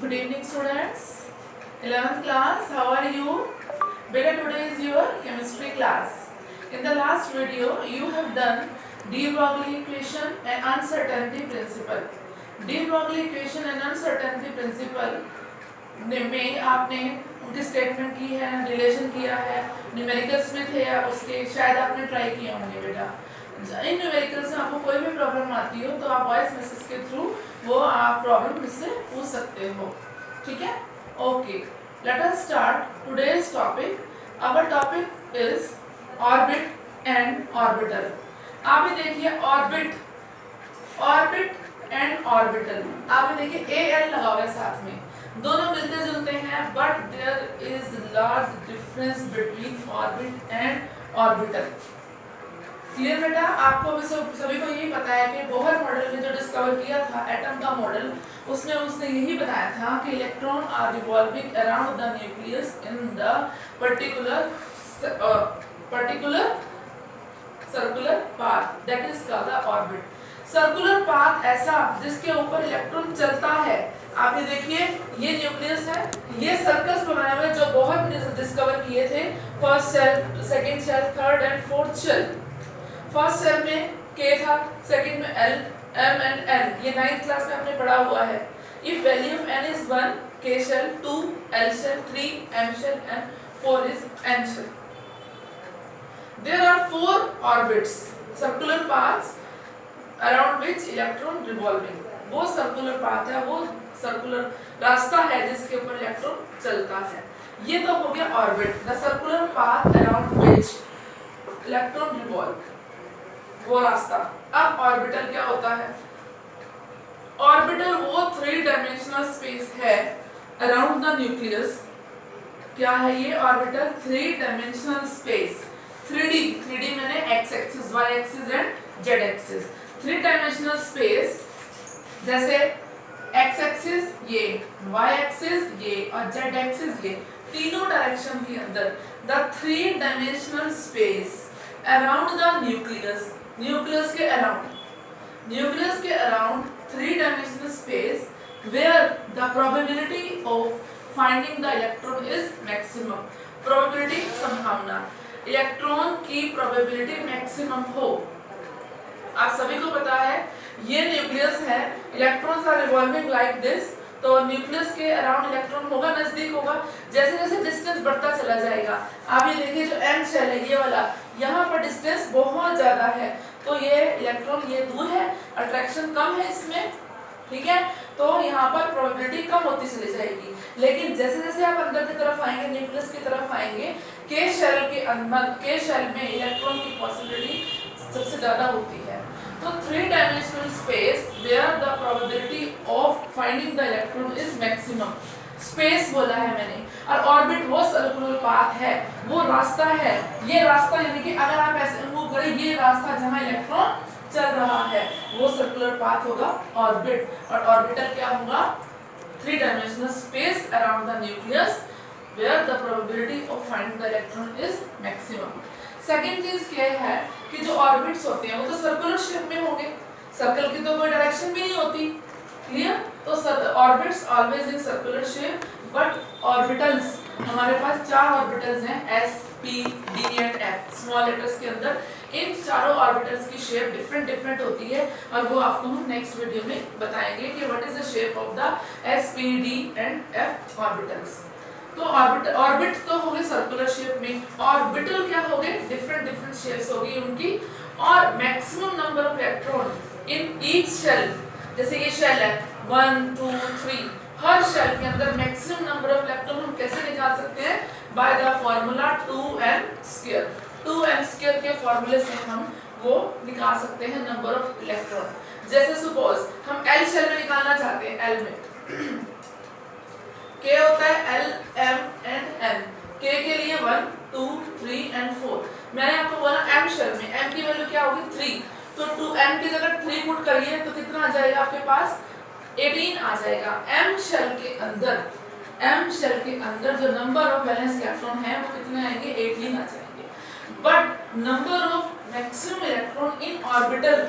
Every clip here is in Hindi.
Good evening students. 11th class, how are you? Beta, today is your chemistry class. In the last video, you have done de Broglie equation and uncertainty principle. De Broglie equation and uncertainty principle में आपने उनकी स्टेटमेंट की है, रिलेशन किया है, न्यूमेरिकल्स में थे या उसके शायद आपने ट्राई किए होंगे बेटा। इन न्यूमेरिकल्स में आपको कोई भी प्रॉब्लम आती हो तो आप वॉइस मैसेज के थ्रू वो आप प्रॉब्लम मुझसे पूछ सकते हो, ठीक है? Okay, let us start today's topic. Our topic is orbit and orbital. आप ये देखिए ऑर्बिट, ऑर्बिट एंड ऑर्बिटल, आप ये देखिए AL लगा हुआ है साथ में, दोनों मिलते जुलते हैं, but there is large difference between orbit and orbital. Clear बेटा? आपको भी सभी को यही पता है कि बोहर मॉडल ने जो डिस्कवर किया था एटम का मॉडल, उसमें उसने यही बताया था कि electron are revolving around the nucleus in the particular circular path, that is called the orbit. Circular path ऐसा जिसके ऊपर इलेक्ट्रॉन चलता है। आप ये देखिए, ये न्यूक्लियस है, ये सर्कल्स बनाए हुए जो बोहर ने डिस्कवर किए थे, first shell, second shell, third and fourth shell. First shell में K था, सेकंड में L, M एंड N, ये 9th क्लास में आपने पढ़ा हुआ है। If value of N is 1, K shell, 2 L shell, 3 M shell and 4 is N shell. There are 4 orbits, circular paths around which electron revolving। वो सर्कुलर पाथ है, वो सर्कुलर रास्ता है जिसके ऊपर इलेक्ट्रॉन चलता है। ये तो हो गया orbit, the circular path around which electron revolve, वो रास्ता। अब ऑर्बिटल क्या होता है? ऑर्बिटल वो 3 डायमेंशनल स्पेस है अराउंड द न्यूक्लियस। क्या है ये ऑर्बिटल? 3 dimensional space. 3D मैंने x axis, y axis and z axis. 3 dimensional space, जैसे x एक्सिस ये, y एक्सिस ये और z एक्सिस ये, तीनों डायरेक्शन के अंदर the 3 dimensional space around the nucleus, nucleus के around 3 dimensional space where the probability of finding the electron is maximum. Probability, संभावना, इलेक्ट्रॉन की प्रोबेबिलिटी मैक्सिमम हो। आप सभी को पता है ये न्यूक्लियस है, electrons are revolving like this, तो न्यूक्लियस के अराउंड इलेक्ट्रॉन होगा, नजदीक होगा। जैसे जैसे डिस्टेंस बढ़ता चला जाएगा, आप ये देखिए जो M शेल है ये वाला, यहाँ पर डिस्टेंस बहुत ज्यादा है, तो ये इलेक्ट्रॉन ये दूर है, अट्रैक्शन कम है इसमें, ठीक है? तो यहाँ पर प्रोबेबिलिटी कम होती चली जाएगी। लेकिन जैसे जैसे आप अंदर की तरफ आएंगे, न्यूक्लियस की तरफ आएंगे, K शेल के अंदर, K शेल में इलेक्ट्रॉन की पॉसिबिलिटी सबसे ज्यादा होती है। तो 3 dimensional space where the probability of finding the electron is maximum. Space बोला है मैंने, और ऑर्बिट वो सर्कुलर पाथ है, वो रास्ता है। ये रास्ता यानी कि अगर आप ऐसे मूव करें, ये रास्ता जहां इलेक्ट्रॉन चल रहा है वो सर्कुलर पाथ होगा ऑर्बिट। और ऑर्बिटल क्या होगा? 3 dimensional space around the nucleus where the probability of finding the electron is maximum. Second चीज क्या है कि जो ऑर्बिट्स होते हैं वो तो सर्कुलर शेप में होंगे, सर्कल की तो कोई डायरेक्शन भी नहीं होती, क्लियर? तो orbits always in circular shape, but orbitals, हमारे पास 4 ऑर्बिटल्स हैं, S, P, D and F, small letters के अंदर। इन चारों ऑर्बिटल्स की शेप डिफरेंट होती है, और वो आपको हम नेक्स्ट वीडियो में बताएंगे कि what is the shape of the S, P, D and F orbitals. तो ऑर्बिट तो हो गए सर्कुलर शेप में, ऑर्बिटल क्या हो गए? डिफरेंट शेप्स होगी उनकी, और maximum number of electron in each shell. जैसे ये शेल है 1 2 3, हर शेल के अंदर मैक्सिमम नंबर ऑफ इलेक्ट्रॉन हम कैसे निकाल सकते हैं? By the formula 2n²। 2n² के फार्मूले से हम वो निकाल सकते हैं नंबर ऑफ इलेक्ट्रॉन। जैसे सपोज हम L शेल में निकालना चाहते हैं, L में K होता है L, M and N। K के लिए 1 2 3 एंड 4। मैंने आपको बोला M शेल में M की वैल्यू क्या होगी? 3, तो 2n की जगह 3 पुट करिए तो कितना आ जाएगा आपके पास? 18 आ जाएगा। M शेल के अंदर जो नंबर ऑफ वैलेंस इलेक्ट्रॉन है वो कितने आएंगे? 18 आ जाएंगे। But number of maximum electron in orbital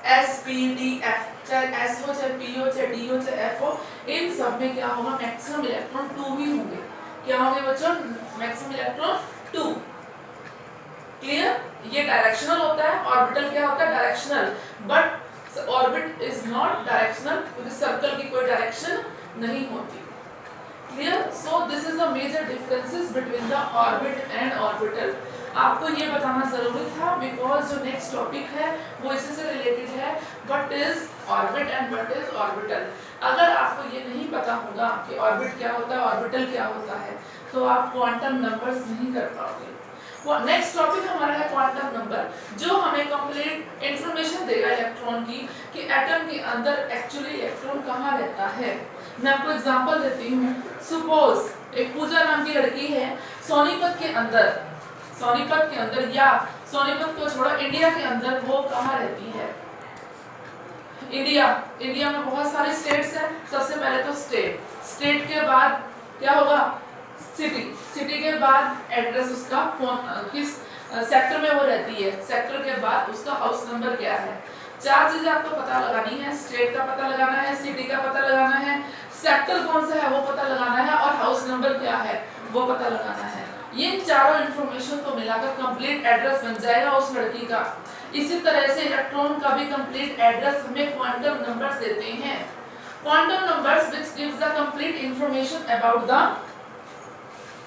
S, P, D, F चाहे S हो, चाहे P हो, चाहे D हो, चाहे F हो, इन सब में क्या होगा, मैक्सिमम इलेक्ट्रॉन 2 ही होंगे। क्या होंगे बच्चों, मैक्सिमम इलेक्ट्रॉन 2। क्लियर? ये डायरेक्शनल होता है, ऑर्बिटल क्या होता है, directional, but orbit is not directional क्योंकि सर्कल की कोई डायरेक्शन नहीं होती। Clear? So this is the major differences between the orbit and orbital. आपको ये बताना जरूरी था बिकॉज जो नेक्स्ट टॉपिक है वो इसी से रिलेटेड है, what is orbit and what is orbital. अगर आपको ये नहीं पता होगा कि ऑर्बिट क्या होता है, ऑर्बिटल क्या होता है, तो आप क्वांटम नंबर्स नहीं कर पाओगे। नेक्स्ट टॉपिक हमारा है क्वांटम नंबर, जो हमें कंप्लीट इंफॉर्मेशन देगा इलेक्ट्रॉन की कि एटम के अंदर एक्चुअली इलेक्ट्रॉन कहाँ रहता है। मैं आपको एग्जांपल देती हूँ। सपोज एक पूजा नाम की लड़की है, सोनीपत के अंदर या सोनीपत को छोड़ो इंडिया के अंदर वो कहाँ रहती है। इंडिया में बहुत सारे स्टेट्स हैं। सबसे पहले तो स्टेट के बाद क्या होगा, सिटी के बाद एड्रेस, उसका फोन किस सेक्टर में वो रहती है, सेक्टर के बाद उसका हाउस नंबर क्या है। 4 चीजें आपको पता लगानी है, स्टेट का पता लगाना है, सिटी का पता लगाना है, सेक्टर कौन सा है वो पता लगाना है, और हाउस नंबर क्या है वो पता लगाना है। ये चारों इंफॉर्मेशन को मिलाकर कंप्लीट एड्रेस बन जाएगा उस लड़की का। इसी तरह से इलेक्ट्रॉन का भी कंप्लीट एड्रेस हमें क्वांटम नंबर्स देते हैं। Quantum numbers which gives the complete information about the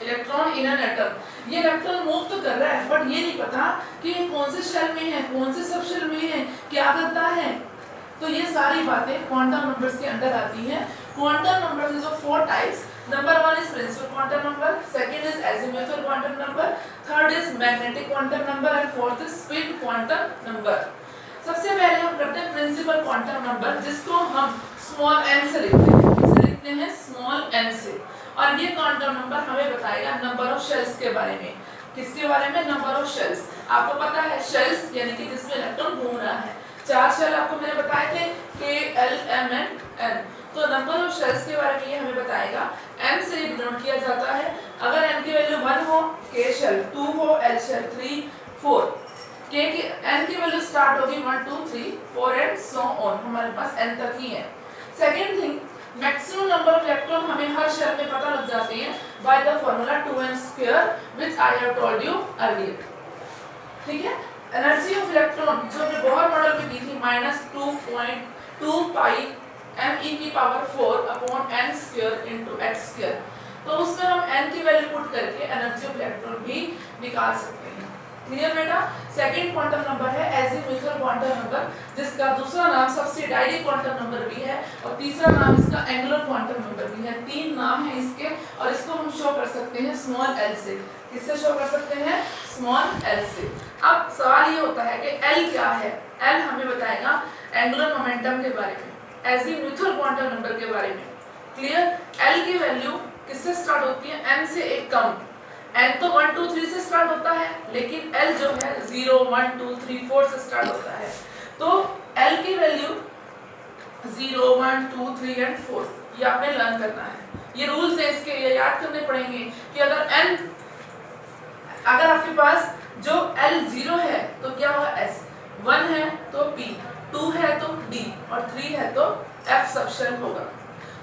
electron in an atom. ये इलेक्ट्रॉन मूव तो कर रहा है बट ये नहीं पता कि ये कौन से शेल में है, कौन से सब शेल में है, क्या करता है। तो ये सारी बातें क्वांटम नंबर्स के अंदर आती हैं। Quantum numbers is of 4 types. Number 1 is principal quantum number, second is azimuthal quantum number, third is magnetic quantum number and fourth is spin quantum number। सबसे पहले हम करते हैं प्रिंसिपल क्वांटम नंबर, जिसको हम स्मॉल n से लिखते हैं स्मॉल n से। और ये क्वांटम नंबर हमें बताएगा नंबर ऑफ शेल्स के बारे में। किसके बारे में, नंबर ऑफ शेल्स। आपको पता है शेल्स यानी कि जिसमें इलेक्ट्रॉन घूम रहा है। 4 शेल आपको मैंने बताए थे, K, L, M and N। तो नंबर ऑफ शेल्स के बारे में ये हमें बताएगा। n से डिनोट किया जाता है। अगर n की वैल्यू 1 हो K शेल, 2 हो L शेल, 3, 4। K की n की वैल्यू स्टार्ट होगी 1, 2, 3, 4 एंड सो ऑन। हमारे पास n तक ही है। Second thing, maximum number of electron हमें हर शेल में पता लग जाते हैं by the formula 2n² which I have told you earlier. ठीक है? एनर्जी ऑफ इलेक्ट्रॉन जो हमने बोहर मॉडल में दी थी -2.2 पाई me⁴ upon n² into h²। तो उसमें हम n की वैल्यू पुट करके एनर्जी ऑफ इलेक्ट्रॉन भी निकाल सकते हैं। क्लियर बेटा? सेकंड क्वांटम नंबर है एजीमुथल क्वांटम नंबर, जिसका दूसरा नाम सब्सिडाइरी क्वांटम नंबर भी है और तीसरा नाम इसका एंगुलर क्वांटम नंबर भी है। 3 नाम है इसके और इसको हम शो कर सकते हैं स्मॉल l से। किससे शो कर सकते हैं? स्मॉल l से। अब सवाल ये होता है कि l क्या है? l हमें बताएगा एंगुलर मोमेंटम के बारे में, एजीमुथल क्वांटम नंबर के बारे में। क्लियर? l की वैल्यू किससे स्टार्ट होती है? n से एक कम। n तो 1, 2, 3 से स्टार्ट होता है, लेकिन l जो है 0, 1, 2, 3, 4 से स्टार्ट होता है। तो l की वैल्यू 0, 1, 2, 3 एंड 4 ये आपने लर्न करना है। ये रूल्स है इसके, ये याद करने पड़ेंगे कि अगर आपके पास जो l 0 है तो क्या होगा s, 1 है तो p, 2 है तो d और 3 है तो f सबशेल होगा।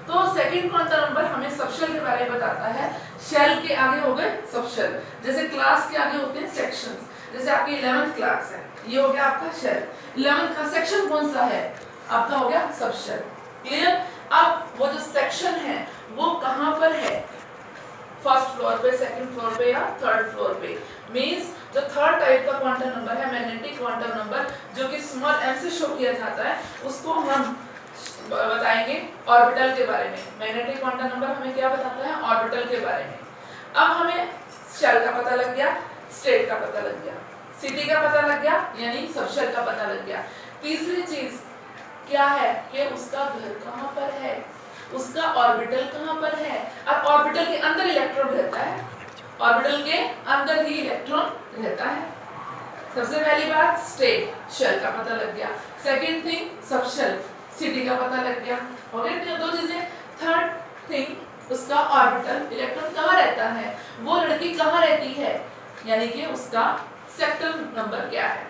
तो सेकंड क्वांटम नंबर हमें सबशेल के बारे में बताता है। शेल के आगे हो गए सबशेल, जैसे क्लास के आगे होते हैं सेक्शंस। जैसे आपकी 11th क्लास है, ये हो गया आपका शेल। 11th का सेक्शन कौन सा है? आपका हो गया सबशेल। क्लियर? अब वो जो सेक्शन है वो कहां पर है? फर्स्ट फ्लोर पे, सेकंड फ्लोर पे या थर्ड फ्लोर पे। मींस जो थर्ड टाइप का क्वांटम नंबर है मैग्नेटिक क्वांटम नंबर, जो कि स्मॉल m से शो किया जाता है, उसको हम बताएंगे ऑर्बिटल के बारे में। मैग्नेटिक क्वांटम नंबर हमें क्या बताता है? ऑर्बिटल के बारे में। अब हमें शेल का पता लग गया, स्टेट का पता लग गया, सिटी का पता लग गया यानी सबशेल का पता लग गया। तीसरी चीज क्या है कि उसका घर कहां पर है, उसका ऑर्बिटल कहां पर है। अब ऑर्बिटल के अंदर इलेक्ट्रॉन रहता है, ऑर्बिटल के अंदर ही इलेक्ट्रॉन रहता है। सबसे पहली बात स्टेट शेल का पता लग गया, सेकंड थिंग सबशेल सिटी का पता लग गया। हो गए 2 चीजें। थर्ड थिंग उसका ऑर्बिटल इलेक्ट्रॉन कहाँ रहता है, वो लड़की कहाँ रहती है, यानी कि उसका सेक्टर नंबर क्या है।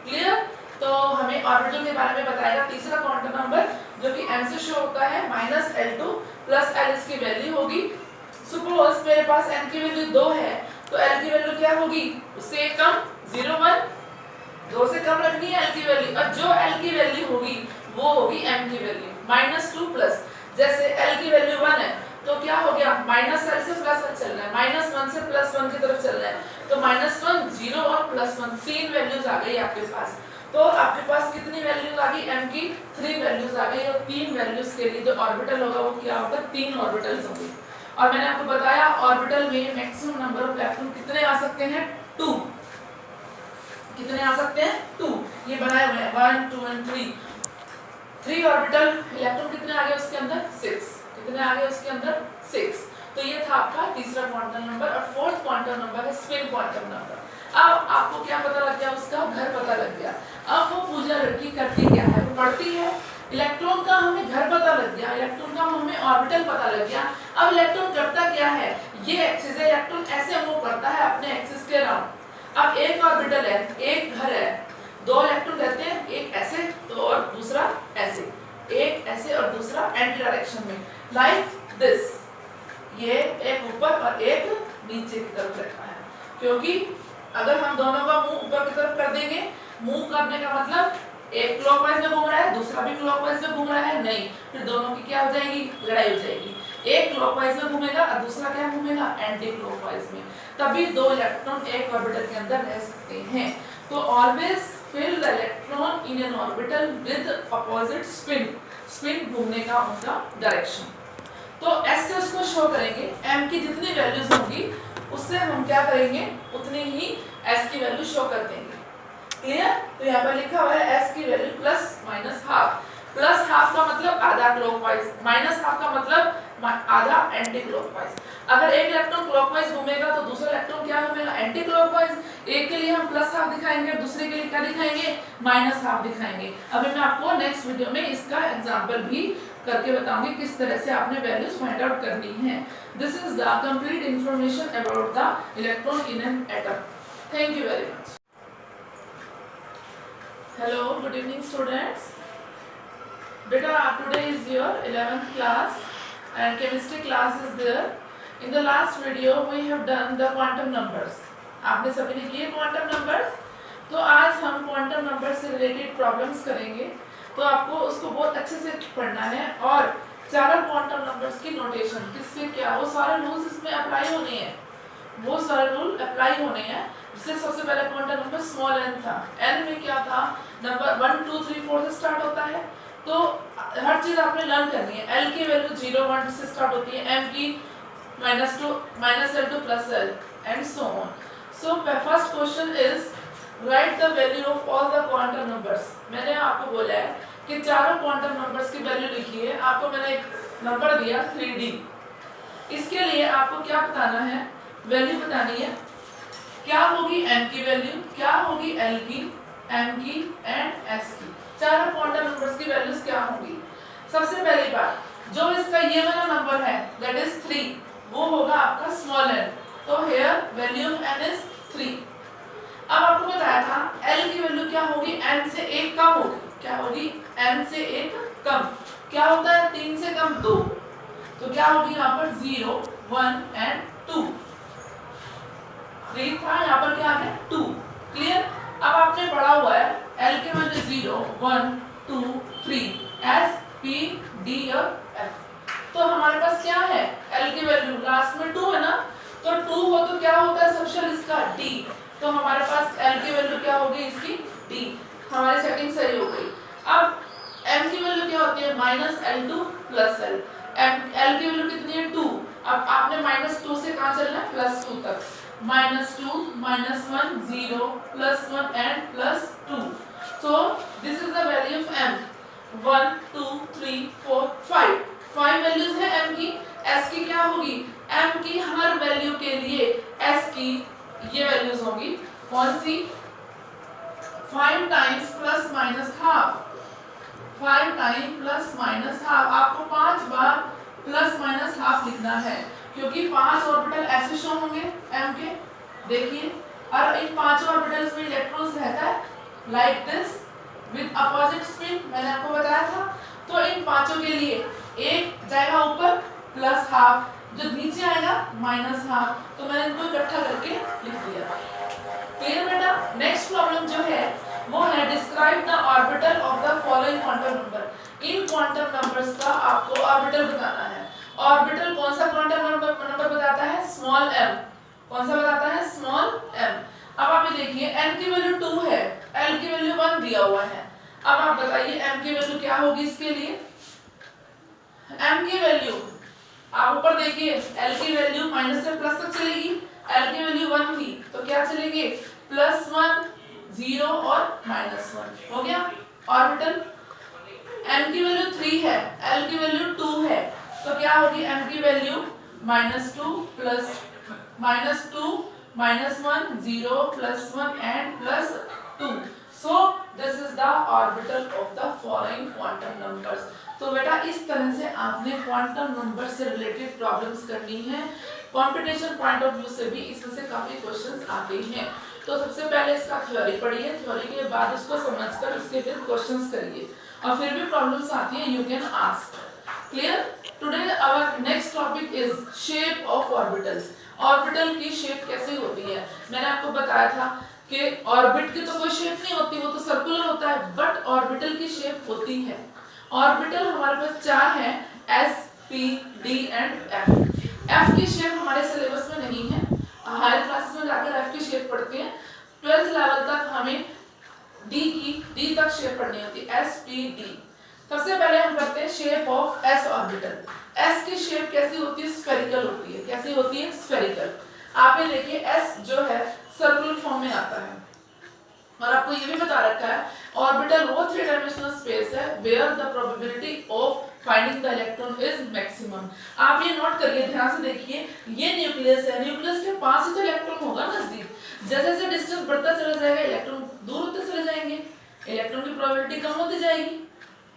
क्लियर? तो हमें ऑर्बिटल के बारे में बताएगा तीसरा क्वांटम नंबर जो कि m से शो होता है माइनस L2 प्लस L इसकी वैल्यू होगी। सपोज मेरे पास n की वैल्यू 2 है तो L की वैल्यू क्या होगी, उससे कम 0 1, 2 से कम रखनी है L की वैल्यू, और जो L की वैल्यू होगी वो होगी m की वैल्यू -2 प्लस, जैसे L की वैल्यू 1 है तो क्या हो गया, माइनस L से प्लस L चलना है, -1 से +1 की तरफ चलना है, तो -1 0 और +1 तीन वैल्यूज आ गई आपके पास। तो आपके पास कितनी वैल्यूज आ गई m की, 3 वैल्यूज आ गई, और तीन वैल्यूज के लिए जो ऑर्बिटल होगा वो क्या होगा, 3 ऑर्बिटल्स होंगे। और मैंने आपको बताया ऑर्बिटल में मैक्सिमम नंबर ऑफ इलेक्ट्रॉन कितने आ सकते हैं, 2। कितने आ सकते हैं, 2। ये बनाए हुए हैं 1 2 एंड 3। 3 ऑर्बिटल इलेक्ट्रॉन कितने आ गए उसके अंदर, 6। कितने आ गए उसके अंदर, 6। तो ये था आपका तीसरा क्वांटम नंबर। और फोर्थ क्वांटम नंबर है स्पिन क्वांटम नंबर। अब आपको क्या पता लग गया, उसका घर पता लग गया। अब वो पूजा लड़की करती क्या है, वो पढ़ती है, इलेक्ट्रॉन का हमें घर पता लग गया, इलेक्ट्रॉन का हमें ऑर्बिटल पता लग गया। अब इलेक्ट्रॉन करता क्या है, ये एक्सिस है, इलेक्ट्रॉन ऐसे मूव करता है अपने एक्सिस के अराउंड। अब एक ऑर्बिटल है, एक घर है, 2 इलेक्ट्रॉन रहते हैं, एक ऐसे तो और दूसरा ऐसे, एक ऐसे और दूसरा एंटी डायरेक्शन में, लाइक दिस। ये एक ऊपर और एक नीचे की तरफ रखा है, क्योंकि अगर हम दोनों का मुंह ऊपर की तरफ कर देंगे, मूव करने का मतलब एक क्लॉकवाइज में घूम रहा है, दूसरा भी क्लॉकवाइज में घूम रहा है, नहीं, फिर दोनों की क्या हो जाएगी, लड़ाई हो जाएगी। एक क्लॉकवाइज में घूमेगा और दूसरा क्या घूमेगा, एंटी क्लॉकवाइज में, तभी 2 इलेक्ट्रॉन एक ऑर्बिटल के अंदर रह सकते हैं। तो always fill the electron in an orbital with opposite spin, spin घूमने का उनका डायरेक्शन। तो ऐसे उसको शो करेंगे, m की जितनी वैल्यूज होंगी उससे हम क्या करेंगे, उतनी ही s की वैल्यू शो कर देंगे। क्लियर? तो यहाँ पर लिखा हुआ है s की value plus minus half. Plus half का मतलब आधा क्लॉकवाइज, माइनस हाफ का मतलब आधा एंटी क्लॉकवाइज। अगर एक इलेक्ट्रॉन क्लॉकवाइज घूमेगा तो दूसरा इलेक्ट्रॉन क्या घूमेगा, एंटी क्लॉकवाइज। एक के लिए हम प्लस हाफ दिखाएंगे, दूसरे के लिए क्या दिखाएंगे, माइनस हाफ दिखाएंगे। अभी मैं आपको नेक्स्ट वीडियो में इसका एग्जांपल भी करके बताऊंगी किस तरह से आपने वैल्यूज फाइंड आउट करनी है। This is the complete information about the electron in an atom. Thank you very much. Hello, good evening students. Beta, today is your 11th class and chemistry class is there. In the last video we have done the quantum numbers. आपने सभी ने किए quantum numbers? तो आज हम quantum numbers से related problems करेंगे। तो आपको उसको बहुत अच्छे से पढ़ना है और चारों quantum numbers की notation किससे क्या, वो सारे rules इसमें apply होने हैं, वो सारे रूल अप्लाई होने हैं। जिससे सबसे पहले क्वांटम नंबर स्मॉल n था, n में क्या था, नंबर 1 2 3 4 से स्टार्ट होता है। तो हर चीज आपने लर्न करनी है। l की वैल्यू 0 1 से स्टार्ट होती है, m की -2 -L2 plus L and so on. So first question is right the value of all the quantum numbers. मैंने आपको बोला है कि चारों क्वांटम नंबर्स की वैल्यू लिखिए। आपको मैंने एक नंबर दिया 3D, इसके लिए आपको क्या बताना है, वैल्यू बतानी है। क्या होगी m की वैल्यू, क्या होगी l की, m की एंड s की। चारों क्वांटम नंबर्स की वैल्यूज क्या होंगी। सबसे पहली बात, जो इसका ये वाला नंबर है दैट इज 3, वो होगा आपका स्मॉल n। तो here value of n is 3। अब आपको बताया था l की वैल्यू क्या होगी, n से 1 कम होगी। क्या होगी, n से 1 कम। क्या होता है 3 से कम 2, तो क्या होगी यहाँ पर 0 1 एंड 2। 3 था, यहाँ पर क्या आ गया 2। क्लियर? अब आपने पढ़ा हुआ है L के वैल्यू 0 1 2 3 S P D और F। तो हमारे पास क्या है, L की वैल्यू लास्ट में 2 है ना, तो 2 हो तो क्या होता है सबशेल इसका D। तो हमारे पास L की वैल्यू क्या होगी इसकी D। हमारी सेटिंग सही हो गई। अब M की वैल्यू क्या होती है -L2 प्लस L। L की वैल्यू कितनी है 2। अब आपने -2 से कहाँ चलना है, +2 तक। -2 -1 0 +1 and +2। So this is the value of m। 1 2 3 4 5 5 values है m की। s की क्या होगी, m की हर वैल्यू के लिए s की ये वैल्यूज होंगी। कौन सी, 5 times plus minus half. 5 time plus minus half, आपको 5 बार प्लस माइनस हाफ लिखना है, क्योंकि 5 ऑर्बिटल ऐसे शो होंगे m के, देखिए, और इन 5 ऑर्बिटल्स में इलेक्ट्रॉन्स रहता है like this with opposite spin. मैंने आपको बताया था। तो इन पांचों के लिए एक जाएगा ऊपर प्लस हाफ, जो नीचे आएगा माइनस हाफ, तो मैंने इनको इकट्ठा करके लिख दिया। क्लियर बेटा। नेक्स्ट प्रॉब्लम जो है वो है describe the orbital of the following quantum number. In quantum numbers का आपको ऑर्बिटल बताना है। ऑर्बिटल कौन सा क्वांटम नंबर बताता है? Small m। कौन सा बताता है? Small m। अब आप ये देखिए n की वैल्यू 2 है, l की वैल्यू 1 दिया हुआ है। अब आप बताइए m की वैल्यू क्या होगी इसके लिए? m की वैल्यू आप ऊपर देखिए, l की वैल्यू माइनस से प्लस तक चलेगी, l की वैल्यू 1 थी तो क्या चलेगी? +1 0 और -1 हो गया ऑर्बिटल। m की वैल्यू 3 है, l की वैल्यू 2 है, तो क्या होगी m की value? -2 plus -2 -1 0 +1 and +2। So this is the orbital of the following quantum numbers. तो बेटा इस तरह से आपने क्वांटम नंबर से रिलेटेड प्रॉब्लम्स करनी है। कंपटीशन पॉइंट ऑफ व्यू से भी इसमें से काफी क्वेश्चंस आते हैं। तो सबसे पहले इसका थ्योरी पढ़िए, थ्योरी के बाद उसको समझकर उसके फिर क्वेश्चंस करिए, और फिर भी प्रॉब्लम्स आती है you can ask. Clear. Today our next topic is shape of orbitals. Orbital की शेप कैसे होती है? मैंने आपको बताया था कि ऑर्बिट की तो कोई शेप नहीं होती, वो तो सर्कुलर होता है, बट ऑर्बिटल की शेप होती है। ऑर्बिटल हमारे पास 4 हैं, s, p, d and f। f की शेप हमारे सिलेबस में नहीं है, हायर क्लासेस में जाकर f की शेप पढ़ते हैं। 12th लेवल तक हमें d तक शेप पढ़नी होती है, s, p, d। सबसे पहले हम करते हैं shape of s orbital. s की शेप कैसी होती है? स्फेरिकल होती है। कैसी होती है? स्फेरिकल। आप ये देखिए s जो है सर्कुलर फॉर्म में आता है, और आपको ये भी बता रखा है ऑर्बिटल वो 3 डायमेंशनल स्पेस है where the probability of finding the electron is maximum. आप ये नोट करिए, ध्यान से देखिए, ये न्यूक्लियस है, न्यूक्लियस के पास ही तो इलेक्ट्रॉन होगा नजदीक। जैसे जैसे डिस्टेंस बढ़ता चला जाएगा इलेक्ट्रॉन दूर होते चले जाएंगे, इलेक्ट्रॉन की प्रोबेबिलिटी कम होती जाएगी।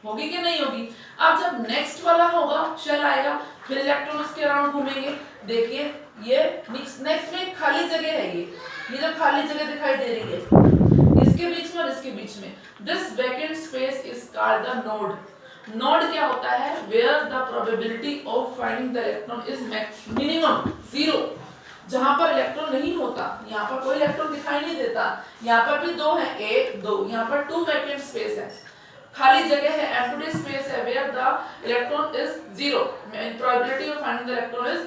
होगी कि नहीं होगी? अब जब नेक्स्ट वाला होगा, शेल आएगा, फिर इलेक्ट्रॉन उसके अराउंड घूमेंगे। देखिए ये नेक्स्ट में खाली जगह है, ये जो खाली जगह दिखाई दे रही है इसके बीच में और इसके बीच में, this vacant space is called the node. Node क्या होता है? Where the probability of finding the electron is minimum 0। जहां पर इलेक्ट्रॉन नहीं होता, यहाँ पर कोई इलेक्ट्रॉन दिखाई नहीं देता, यहाँ पर भी 2 है, 1 2, यहाँ पर 2 वैकेंट स्पेस है, खाली जगह है, एम्प्टी स्पेस है, where the electron is 0, probability of finding the electron is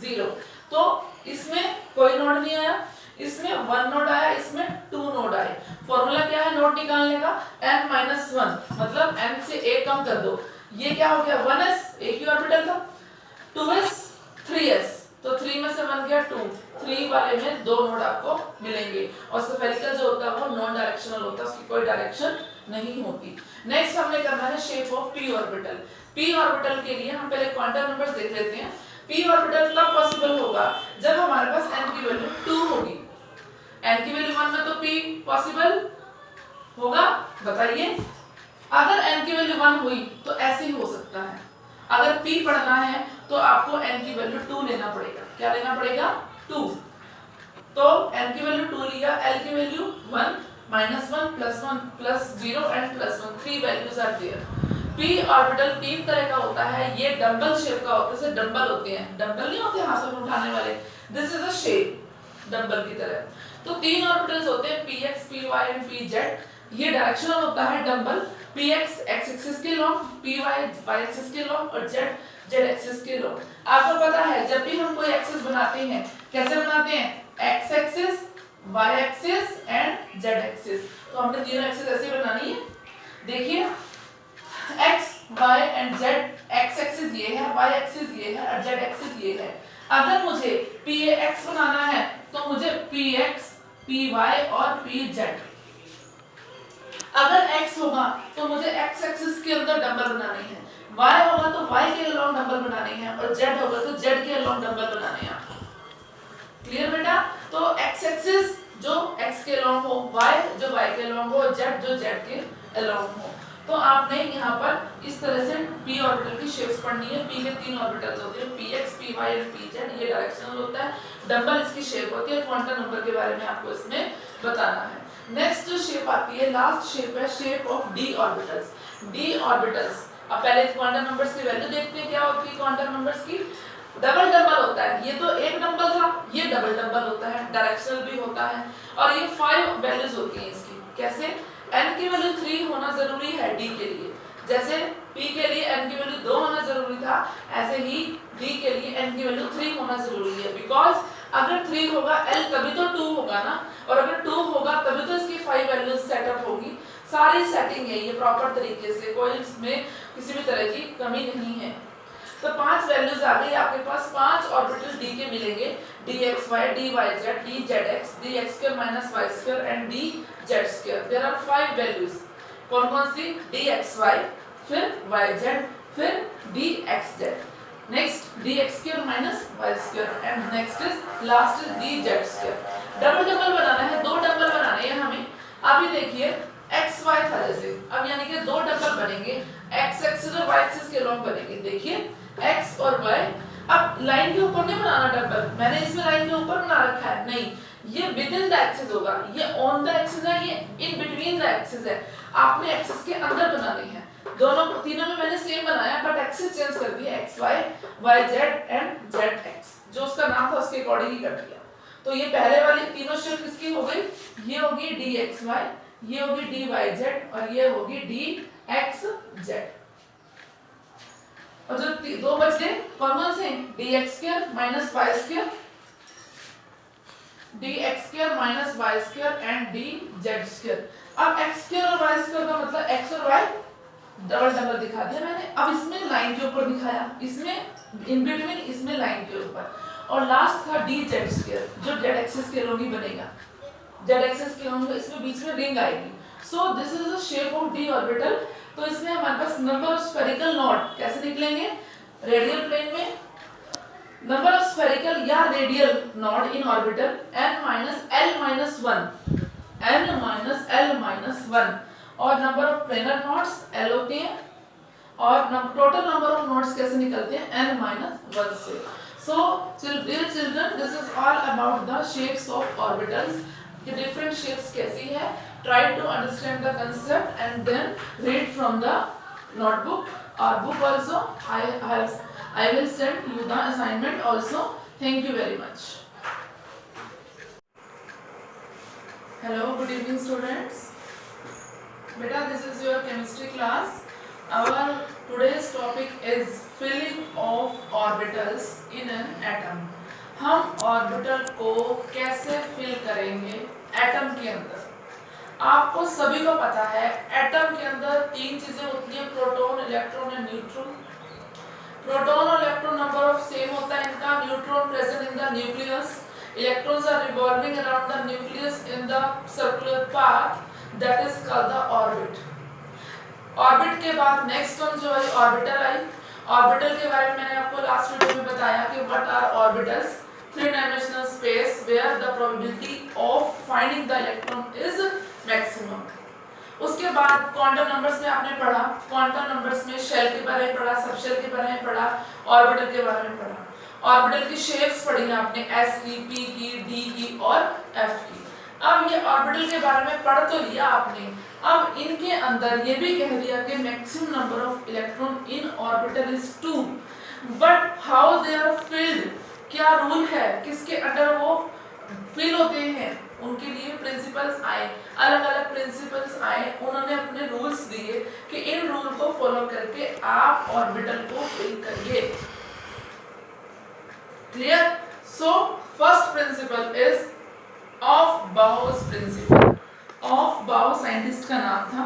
0। तो इसमें कोई नोड नहीं आया, इसमें 1 नोड आया, इसमें 2 नोड आए। फॉर्मूला क्या है नोड निकालने का? n-1, मतलब n से 1 कम कर दो। ये क्या हो गया? 1s, एक ही ऑर्बिटल था, 2s 3s, तो 3 में से 1 गया 2, 3 वाले में 2 नोड आपको मिलेंगे। और स्फेरिकल जो होता है वो नॉन डायरेक्शनल होता है, उसकी कोई डायरेक्शन नहीं होती। नेक्स्ट हमने करना है shape of p orbital. p orbital के लिए हम पहले क्वांटम नंबर्स देख लेते हैं। p ऑर्बिटल तब पॉसिबल होगा जब हमारे पास n की वैल्यू 2 होगी। n की वैल्यू 1 में तो p पॉसिबल होगा, बताइए। अगर n की वैल्यू 1 हुई तो ऐसे ही हो सकता है। अगर p पढ़ना है तो आपको n की वैल्यू 2 लेना पड़ेगा। क्या लेना पड़ेगा? 2। तो n की वैल्यू 2 लिया, l की value 1 -1 +1 +0 and +1, 3 values are there. p orbital 3 तरह का होता है, ये डंबल शेप का होता है, जैसे डंबल होते हैं, डंबल नहीं होते हाथों में उठाने वाले, this is a shape dumbbell की तरह। तो 3 ऑर्बिटल्स होते हैं, px py एंड pz। ये डायरेक्शनल होता है डंबल, px x एक्सिस के लॉन्ग, py y एक्सिस के लॉन्ग और z एक्सिस के लॉन्ग। आपको पता है जब भी हम कोई एक्सिस बनाते हैं कैसे बनाते हैं? x axis, y axis and z axis. तो हमने तीनों एक्सिस ऐसे बनानी है। देखिए x y and z, x axis ये है, y एक्सिस ये है और z एक्सिस ये है। अगर मुझे px बनाना है तो मुझे px py और pz। अगर x होगा तो मुझे x एक्सिस के अंदर डंबल बनाने हैं, y होगा तो y के अलोंग डंबल बनाने हैं और z होगा तो z के अलोंग डंबल बनाने हैं। क्लियर बेटा? तो x एक्सिस जो x के अलोंग हो, y जो y के अलोंग हो, z जो z के अलोंग हो। तो आपने यहाँ पर इस तरह से p ऑर्बिटल की शेप्स पढ़नी है। p के 3 ऑर्बिटल्स होते हैं, px py और pz। ये डायरेक्शनल होता है, डंबल इसकी शेप होती है। क्वांटम नंबर के बारे में आपको इसमें बताना है। नेक्स्ट जो शेप आती है, लास्ट शेप है shape of d orbitals. d orbitals अब पहले क्वांटम नंबर्स की वैल्यू देखते हैं क्या होती है क्वांटम नंबर्स की। डबल डबल होता है, ये तो एक डबल था, ये डबल डबल होता है, डायरेक्शनल भी होता है और ये 5 वैल्यूज होती हैं इसकी। कैसे? n की वैल्यू 3 होना जरूरी है d के लिए, जैसे p के लिए n की वैल्यू 2 होना जरूरी था, ऐसे ही d के लिए n की वैल्यू 3 होना जरूरी है। बिकॉज अगर 3 होगा l तभी तो 2 होगा ना, और अगर 2 होगा तभी तो इसकी 5 वैल्यूज सेटअप होगी। सारी सेटिंग है ये प्रॉपर तरीके से, कोई इसमें किसी भी तरह की कमी नहीं है। तो 5 वैल्यूज आ गई आपके पास, 5 ऑर्बिटल d के मिलेंगे, dxy, dyz, dzx, dx² - y² and dz²। There are 5 values. कौन कौन सी? dxy, फिर yz, फिर dxz, next dx² - y² and next is last is dz²। Double double बनाना है, दो डबल बनाने हैं हमें। अभी देखिए xy था जैसे, अब यानी कि दो डबल बनेंगे, x एक्सिस और y एक्सिस के लॉन्ग बनेंगे। देखिए x और y, अब लाइन के ऊपर नहीं बनाना डबल, मैंने इसमें लाइन के ऊपर बना रखा है, नहीं, ये विद इन द एक्सिस होगा, ये ऑन द एक्सिस है, ये इन बिटवीन द एक्सिस है। आपने एक्सिस के अंदर बनाने हैं, दोनों तीनों में मैंने सेम बनाया बट एक्सिस चेंज कर दिया, xy, yz एंड zx, जो उसका नाम था उसके अकॉर्डिंग ही कर दिया। तो ये पहले वाली तीनों शिफ्ट किसकी हो गई? ये होगी dxy, ये होगी dyz और ये होगी dxz। और जो दो बच गए कौन कौन से? dx² - y², dx² - y² and dz²। अब x² और y² का मतलब x और y डबल डबल दिखा दिया मैंने। अब इसमें लाइन के ऊपर दिखाया, इसमें इन बिटवीन, इसमें लाइन के ऊपर, और लास्ट था dz² जो z एक्सिस के लोग ही बनेगा, z एक्सिस के लोग, इसमें बीच में रिंग आएगी। सो this is the shape of d orbital. तो इसमें हमारे पास नंबर ऑफ स्फेरिकल नॉट कैसे निकलेंगे? रेडियल प्लेन में नंबर ऑफ स्फेरिकल या radial not in orbital n - l - 1, n - l - 1, और number of planar nodes l होते हैं, और टोटल नंबर ऑफ नॉट्स कैसे निकलते हैं? n - 1 से। So dear children, this is all about the shapes of orbitals, कि different shapes कैसी है। Try to understand the concept and then read from the notebook or book also. I will send you the assignment also. Thank you very much. Hello, good evening students. Beta, this is your chemistry class. Our today's topic is filling of orbitals in an atom. हम ऑर्बिटल को कैसे फिल करेंगे एटम के अंदर? आपको सभी को पता है एटम के अंदर तीन चीजें होती हैं, proton, electron and neutron. Proton और इलेक्ट्रॉन नंबर ऑफ सेम होता है इनका, neutron present in the nucleus, electrons are revolving around the nucleus in the circular path, that is called the orbit. Orbit के बाद नेक्स्ट टर्म जो है ऑर्बिटल आई। ऑर्बिटल के बारे में मैंने आपको लास्ट वीडियो में बताया कि what are orbitals, 3-dimensional space where the probability of finding the electron is maximum। उसके बाद क्वांटम नंबर्स में आपने पढ़ा, क्वांटम नंबर्स में शेल के बारे में पढ़ा, सबशेल के बारे में पढ़ा, ऑर्बिटल के बारे में पढ़ा, ऑर्बिटल की शेप्स पढ़ी आपने, s की, p की, d की और f की। अब ये ऑर्बिटल के बारे में पढ़ तो लिया आपने, अब इनके अंदर ये भी कह दिया कि maximum number of electron in orbital is 2, but how they are filled, क्या रूल है, किसके अंडर वो फिल होते हैं, उनके लिए प्रिंसिपल्स आए, अलग अलग प्रिंसिपल्स आए, उन्होंने अपने रूल्स दिए कि इन रूल को फॉलो करके आप ऑर्बिटल को फिल करिए। Clear? So first principle is Aufbau's principle. Aufbau scientist का नाम था।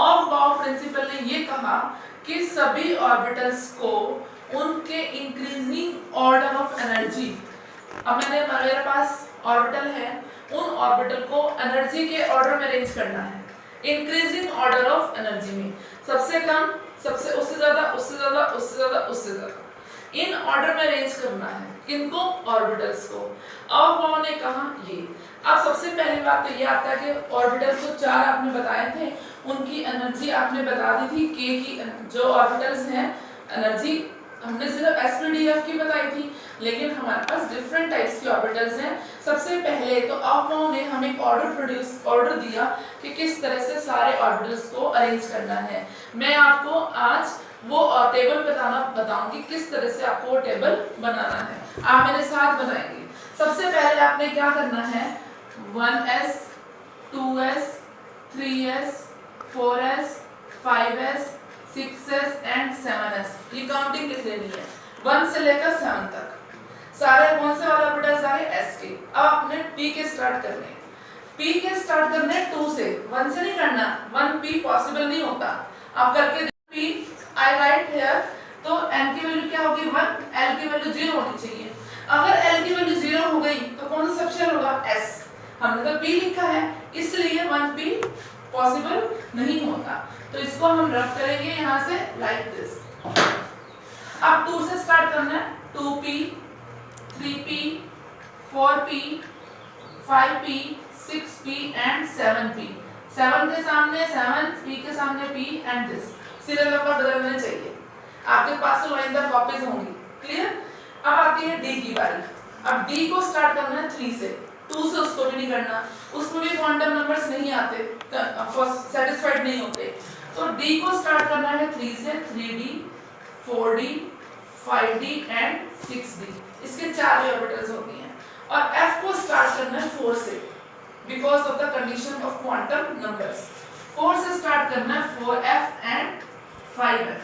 ऑफ बाउ प्रिंसिपल ने ये कहा कि सभी ऑर्बिटल्स को उनके इंक्रीजिंग ऑर्डर ऑफ एनर्जी, अब मेरे पास ऑर्बिटल है, उन ऑर्बिटल को एनर्जी के ऑर्डर में अरेंज करना है, इंक्रीजिंग ऑर्डर ऑफ एनर्जी में, सबसे कम, सबसे उससे ज्यादा, उससे ज्यादा, उससे ज्यादा, उससे ज्यादा, इन ऑर्डर में अरेंज करना है इनको, ऑर्बिटल्स को। अब उन्होंने कहा ये, अब सबसे पहली बात तो ये आता है कि ऑर्बिटल्स को 4 आपने बताए थे, उनकी एनर्जी आपने बता दी थी, के की जो ऑर्बिटल्स हैं एनर्जी हमने सिर्फ sp/df की बताई थी, लेकिन हमारे पास डिफरेंट टाइप्स के ऑर्बिटल्स हैं। सबसे पहले तो आप लोगों ने हमें ऑर्डर दिया कि किस तरह से सारे ऑर्बिटल्स को अरेंज करना है। मैं आपको आज वो टेबल बताऊंगी किस तरह से आपको वो टेबल बनाना है। आप मेरे साथ बनाएंगे। सबसे पहले आपने क्या करना है, 1s 2s 3s 4s 5s 6s and 7s, ये काउंटिंग लिख लेनी है 1 से लेकर 7 तक। सारे कौन से वाला ऑर्बिटल सारे s के। अब आपने p के स्टार्ट करने हैं। p के स्टार्ट करने 2 से, 1 से नहीं करना, 1p पॉसिबल नहीं होता। आप करके p आई राइट हियर, तो n की वैल्यू क्या होगी 1, l की वैल्यू 0 होनी चाहिए। अगर l की वैल्यू 0 हो गई तो कौन सा सबशेल होगा, s। हमने तो p लिखा है इसलिए 1p पॉसिबल नहीं होता, तो इसको हम रब करेंगे यहाँ से लाइक दिस। अब 2 से स्टार्ट करना है, 2p 3p 4p 5p 6p and 7p। 7 के सामने 7, p के सामने p and this serial number बदलने चाहिए। आपके पास तो लाइन कॉपीज होंगी, क्लियर। अब आती है d की बारी। अब d को स्टार्ट करना है 3 से, 2 से उसको भी नहीं करना, उसमें भी क्वांटम नंबर्स नहीं आते, सेटिस्फाइड नहीं होते। तो d को स्टार्ट करना है 3 से, 3d 4d 5d and 6d, इसके 4 ऑर्बिटल्स होती हैं। और f को स्टार्ट करना है 4 से, because of the condition of quantum numbers. 4 से स्टार्ट करना है 4f एंड 5f।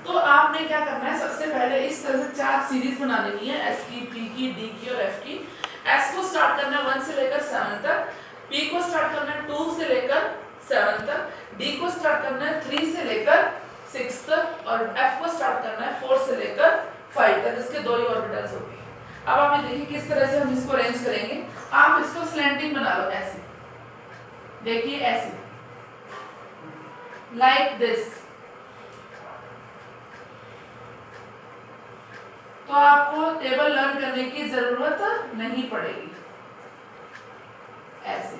तो आपने क्या करना है, सबसे पहले इस तरह से 4 सीरीज बना लेनी है, s की, p की, d की और f की। s को स्टार्ट करना है 1 से लेकर 7 तक, p को स्टार्ट करना है 2 से लेकर 7 तक, d को स्टार्ट करना है 3 से लेकर 6 तक और f को स्टार्ट करना है 4 से लेकर 5 तक। इसके 2 ही ऑर्बिटल्स होते हैं। अब आप ये देखिए किस तरह से हम इसको अरेंज करेंगे। आप इसको स्लैंटिंग बना लो ऐसे, देखिए ऐसे, लाइक दिस। तो आपको टेबल लर्न करने की जरूरत नहीं पड़ेगी। ऐसे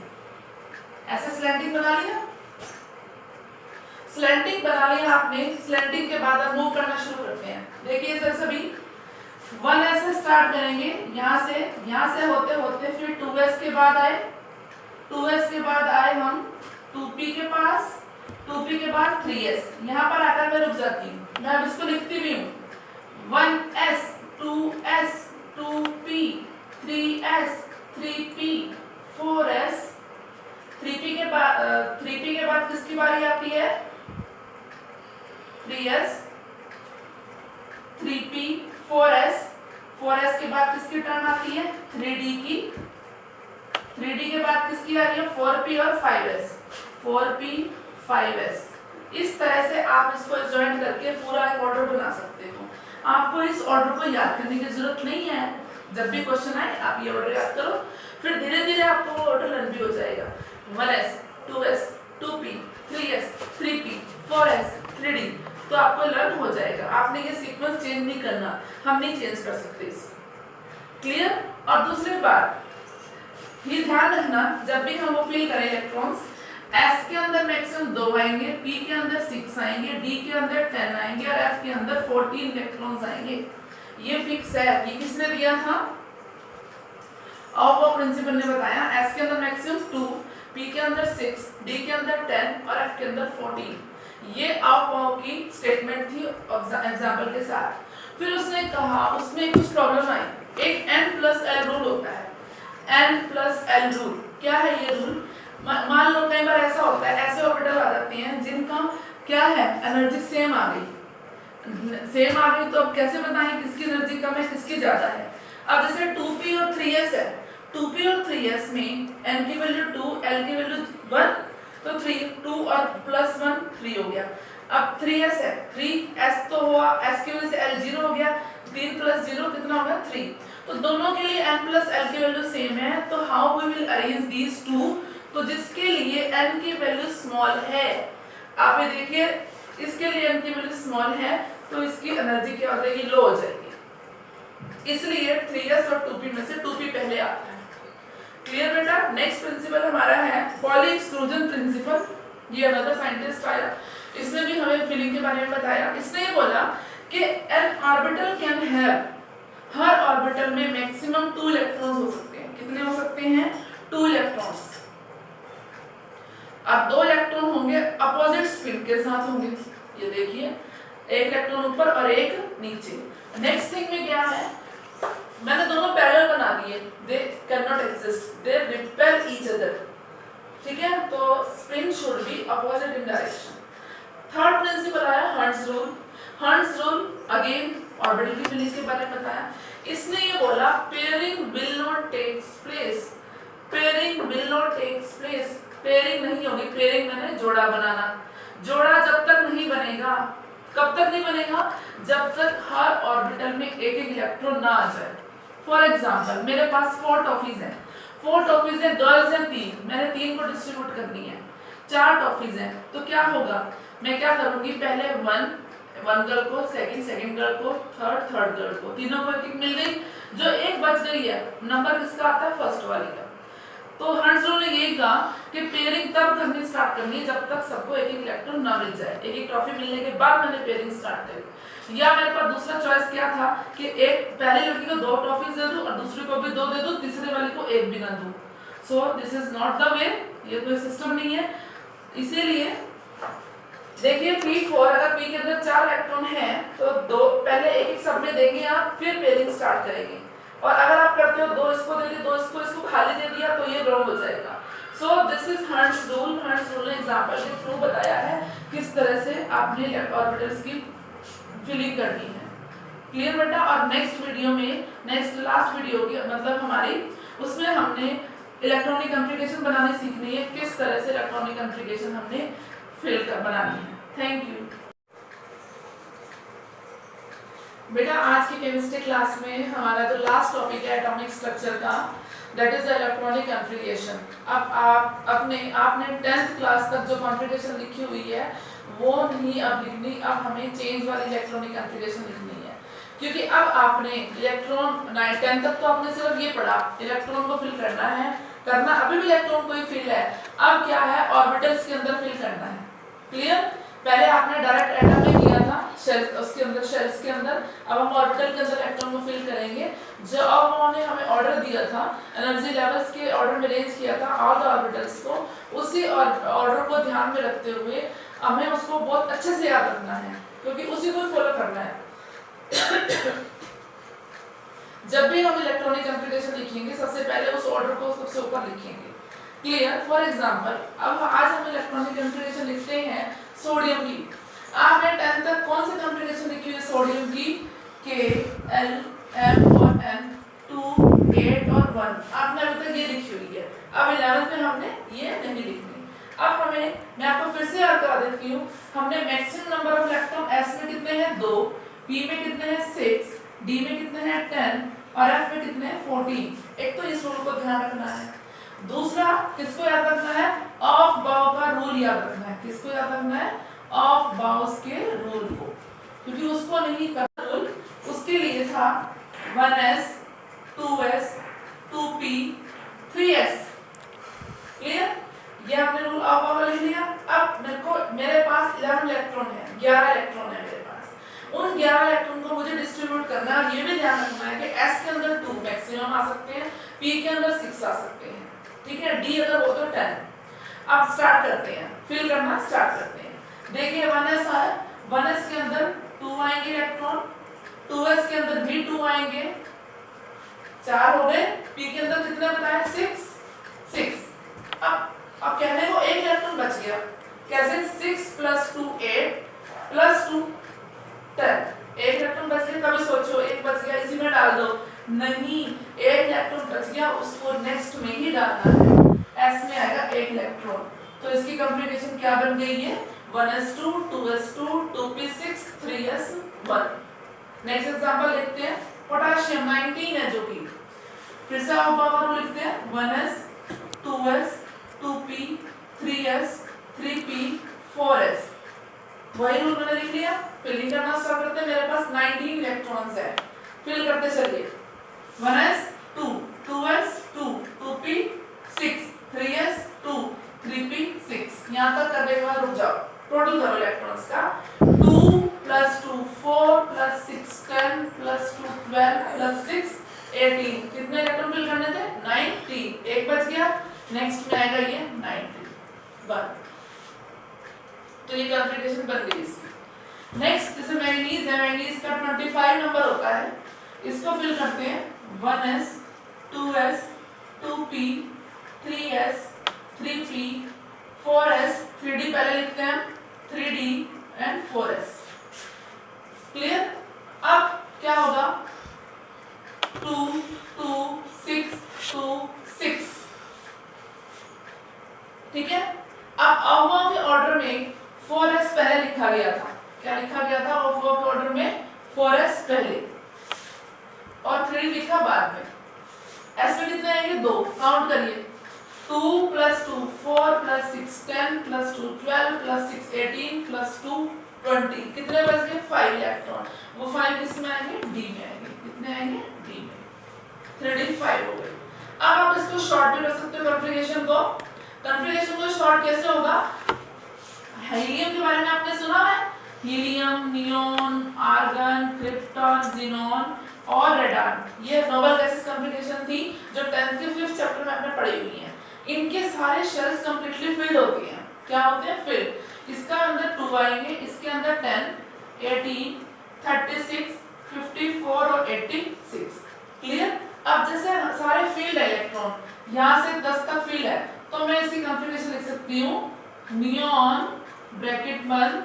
ऐसे स्लैंटिंग बना लिया। स्लैंटिंग बना लिया आपने। स्लैंटिंग के बाद आप मूव करना शुरू करते हैं। देखिए सर, सभी 1s से स्टार्ट करेंगे, यहाँ से होते होते फिर 2s के बाद आए, 2s के बाद आए हम 2p के पास, 2p के बाद 3s। यहाँ पर आकर मैं रुक जाती हूँ, मैं अब इसको लिखती भी हूँ 1s 2s 2p 3s 3p 4s। 3p के बाद किसकी बारी आती है, 3s 3p 4s। 4s के बाद किसकी टर्न आती है, 3d की। 3d के बाद किसकी आ रही है, 4p और 5s, 4p 5s। इस तरह से आप इसको ज्वाइन करके पूरा एक ऑर्डर बना सकते हो। आपको इस ऑर्डर को याद करने की जरूरत नहीं है। जब भी क्वेश्चन आए आप ये ऑर्डर याद करो, फिर धीरे धीरे आपको वो ऑर्डर लर्न भी हो जाएगा। 1s 2s 2p 3s 3p 4s 3d, तो आपको लर्न हो जाएगा। आपने ये सीक्वेंस चेंज नहीं करना, हम नहीं चेंज कर सकते इसको, क्लियर। और दूसरी बात ये ध्यान रखना, जब भी हम वो फिल करें इलेक्ट्रॉन्स, s के अंदर मैक्सिमम 2 आएंगे, p के अंदर 6 आएंगे, d के अंदर 10 आएंगे और f के अंदर 14 इलेक्ट्रॉन्स आएंगे। ये फिक्स है। ये किसने दिया था, ऑफ प्रिंसिपल ने बताया। s के अंदर मैक्सिमम 2, p के अंदर 6, d के अंदर 10 और f के अंदर 14। ये ऑफ की स्टेटमेंट थी एग्जांपल के साथ। फिर उसने कहा, उसमें कुछ प्रॉब्लम आई। एक n+l रूल होता है, n+l रूल। क्या है ये रूल, मान लो कई बार ऐसा होता है, ऐसे ऑर्बिटल आ जाते हैं जिनका क्या है, एनर्जी सेम आ गई, तो अब कैसे बताएं किसकी एनर्जी कम है किसकी ज्यादा है। अब जैसे 2p और 3s है, 2p और 3s में n की वैल्यू 2, l की वैल्यू 1, तो 2 और +1 3 हो गया। अब 3s है, 3s तो हुआ, s की वजह से l 0 हो गया, 3 + 0 कितना होगा 3। तो दोनों के लिए n+l की वैल्यू सेम है, तो how we will arrange these two. तो जिसके लिए n की वैल्यू स्मॉल है, आप ये देखिए, इसके लिए n की वैल्यू स्मॉल है तो इसकी एनर्जी क्या हो जाएगी, लो हो जाएगी। इसलिए 3s और 2p में से 2p पहले आता है। क्लियर बेटा। नेक्स्ट प्रिंसिपल हमारा है पॉली एक्सक्लूजन प्रिंसिपल। ये अनदर साइंटिस्ट आया, इसने भी हमें फिलिंग के बारे में बताया। इसने ये बोला कि N orbital can have, her orbital में मैक्सिमम 2 इलेक्ट्रॉन्स हो सकते हैं। कितने हो सकते हैं, 2 इलेक्ट्रॉन्स। अब 2 इलेक्ट्रॉन होंगे अपोजिट स्पिन के साथ होंगे। ये देखिए, एक इलेक्ट्रॉन ऊपर और एक नीचे। नेक्स्ट थिंग में क्या है, मैंने दोनों पैरेलल बना दिए, they can not exist, they repel each other, ठीक है, तो spin should be opposite in direction. Third principle आया Hund's rule. Hund's rule again orbital की फिनिश के बारे में बताया। इसने ये बोला pairing will not takes place, pairing will not takes place, pairing नहीं होगी, पेयरिंग मैंने जोड़ा बनाना, जोड़ा जब तक नहीं बनेगा, कब तक नहीं बनेगा, जब तक हर ऑर्बिटल में एक एक इलेक्ट्रॉन ना आ जाए। फॉर एग्जांपल मेरे पास 4 टॉफीज हैं, 4 टॉफीज हैं, गर्ल्स हैं 3, मैंने 3 को डिस्ट्रीब्यूट करनी है, 4 टॉफीज हैं, तो क्या होगा, मैं क्या करूंगी, पहले 1 गर्ल को, सेकंड गर्ल को, थर्ड गर्ल को, तीनों को एक मिल गई, जो एक बच गई है, नंबर किसका आता है, फर्स्ट वाली का। तो हर्ट्ज रूल ने यही कहा कि पेयरिंग तब करनी स्टार्ट करनी है जब तक सबको एक एक इलेक्ट्रॉन ना मिल जाए, एक एक ट्रॉफी मिलने के बाद मैंने पेयरिंग स्टार्ट करी। या मेरे पास दूसरा चॉइस क्या था कि एक पहली लड़की को 2 ट्रॉफीज दे दूं और दूसरी को भी 2 दे दूं, तीसरे वाली को 1 भी ना दूं। सो this is not the way, ये कोई सिस्टम नहीं है। इसीलिए देखिए P4 अगर P के अंदर 4 इलेक्ट्रॉन है तो 2 पहले एक एक सब में देंगे आप, फिर पेयरिंग स्टार्ट करेंगे। और अगर आप करते हो 2 इसको दे दिए, 2 इसको खाली दे दिया, तो ये रॉन्ग हो जाएगा। सो this is hertz rule. Hund's rule ने एग्जांपल के थ्रू बताया है किस तरह से आपने ऑर्बिटल्स की फिलिंग करनी है। क्लियर बेटा? और नेक्स्ट वीडियो में, नेक्स्ट लास्ट वीडियो की मतलब हमारी, उसमें हमने इलेक्ट्रॉनिक कॉन्फ़िगरेशन बनानी सीखनी है, किस तरह से इलेक्ट्रॉनिक कॉन्फ़िगरेशन हमने फिल कर बनानी है। थैंक यू बेटा। आज की केमिस्ट्री क्लास में हमारा जो लास्ट टॉपिक है एटॉमिक स्ट्रक्चर का, that is the electronic configuration. अब आपने 10th क्लास तक जो कॉन्फ़िगरेशन लिखी हुई है वो नहीं अब लिखनी, अब हमें चेंज वाली इलेक्ट्रॉनिक कॉन्फ़िगरेशन लिखनी है, क्योंकि अब आपने इलेक्ट्रॉन 10 तक तो आपने सिर्फ ये पढ़ा, इलेक्ट्रॉन को फिल करना है, करना अभी भी इलेक्ट्रॉन को ही फिल है, अब क्या है ऑर्बिटल्स के अंदर फिल करना है। क्लियर? पहले आपने डायरेक्ट एटम में किया था, शेल उसके अंदर, शेल्स के अंदर, अब हम ऑर्बिटल के अंदर इलेक्ट्रॉन को फिल करेंगे। जो अब उन्होंने हमें ऑर्डर दिया था, एनर्जी लेवल्स के ऑर्डर में अरेंज किया था ऑल द ऑर्बिटल्स को, उसी ऑर्डर को ध्यान में रखते हुए हमें उसको बहुत अच्छे से याद रखना है, क्योंकि उसी को फॉलो करना है। जब भी हम इलेक्ट्रॉनिक कॉन्फ़िगरेशन लिखेंगे सबसे पहले उस ऑर्डर को सबसे ऊपर लिखेंगे। क्लियर? फॉर एग्जांपल अब आज हम इलेक्ट्रॉनिक कॉन्फ़िगरेशन लिखते हैं सोडियम की। आपने 10 तक कौन सी कॉन्फ़िगरेशन लिखी हुई है सोडियम की? K, L, M और N, 2, 8 और 1, आपने अभी तक ये लिखी हुई है। अब 11th में हमने ये नहीं लिखनी। अब हमें, मैं आपको फिर से याद करा देती हूँ, हमने maximum number of electron S में कितने हैं 2, P में कितने हैं 6, D में कितने हैं 10 और F में कितने हैं 14। एक तो इस रूल को ध्यान रखना है। दूसरा किसको याद रखना है? ऑफ बाउ का रूल याद रखना है। किसको याद रखना है? ऑफ बाउस के रूल को, क्योंकि उसको नहीं करना रूल, उसके लिए था 1s 2s 2p 3s। Clear? ये आपने रूल ऑफ बाउ लिख लिया। अब मेरे पास 11 इलेक्ट्रॉन है, 11 इलेक्ट्रॉन है मेरे पास, उन 11 इलेक्ट्रॉन को मुझे डिस्ट्रीब्यूट करना है। ये भी ध्यान रखना है कि s के अंदर 2 मैक्सिमम आ सकते हैं, p के अंदर 6 आ सकते हैं, ठीक है, d अगर हो तो 10। अब स्टार्ट करते हैं, फिल करना स्टार्ट करते हैं। देखिए 1s है, 1s के अंदर 2 आएंगे इलेक्ट्रॉन, 2s के अंदर भी 2 आएंगे, 4 हो गए, p के अंदर कितने बताए? 6। अब कहने को एक इलेक्ट्रॉन बच गया, कैसे? 6 + 2 8 + 2 10, एक इलेक्ट्रॉन बच गया। कभी सोचो एक बच गया इसी में डाल दो, नहीं, एक इलेक्ट्रॉन बच गया उसको नेक्स्ट में ही डालना है, s में आएगा एक इलेक्ट्रॉन। तो इसकी कॉन्फ़िगरेशन क्या बन गई है? 1s2 2s2 2p6 3s1। Next example देखते हैं, पोटेशियम 19 है, जो कि फिर से ऑफ बाउ रूल लिखते हैं, 1s 2s 2p 3s 3p 4s। वही रूल मैंने लिख लिया। फिलिंग करना स्टार्ट करते हैं। मेरे पास 19 इलेक्ट्रॉन्स है, फिल करते चलिए। 1s 2 2s 2 2p 6 3s 2 3p 6। यहाँ तक करने के बाद रुक जाओ, टोटल करो इलेक्ट्रॉन्स का। 2 + 2 4 + 6 10 + 2 12 + 6 18। कितने इलेक्ट्रॉन फिल करने थे? 90। एक बच गया, नेक्स्ट में आएगा ये 91। तो ये कॉन्फ़िगरेशन बन गई इसकी। नेक्स्ट जैसे हैं, मैंगनीज का 25 नंबर होता है, इसको फिल करते हैं 1s 2s 2p 3s 3p 4s 3d पहले लिखते हैं 3d एंड 4s। क्लियर? अब क्या होगा 2 2 6 2 6, ठीक है। अब अवयवों के ऑर्डर में 4s पहले लिखा गया था, क्या लिखा गया था अवयवों के ऑर्डर में 4s पहले और 3 लिखा बाद में। s में कितने आएंगे 2, काउंट करिए 2 + 2 4 + 6 10 + 2 12 + 6 18 + 2 20, कितने बच गए 5 इलेक्ट्रॉन। वो 5 किस में आएंगे d में आएंगे, कितने आएंगे d में, 3d 5 हो गए। अब आप इसको शॉर्ट भी कर सकते हो कॉन्फ़िगरेशन को। कॉन्फ़िगरेशन को शॉर्ट कैसे होगा, हीलियम के बारे में आपने सुना है, helium, neon, argon, krypton, xenon और रेडान, ये नोबल गैसेस कॉन्फ़िगरेशन थी जो 10th के 5th चैप्टर में आपने पढ़ी हुई है। इनके सारे शेल्स कंप्लीटली फिल्ड होते हैं, क्या होते हैं फिल्ड। इसका अंदर 2 आएंगे, इसके अंदर 10 18 36 54 और 86। क्लियर? अब जैसे सारे फील्ड है इलेक्ट्रॉन, यहाँ से 10 तक फील्ड है, तो मैं इसकी कॉन्फ़िगरेशन लिख सकती हूँ नियॉन ब्रैकेट 1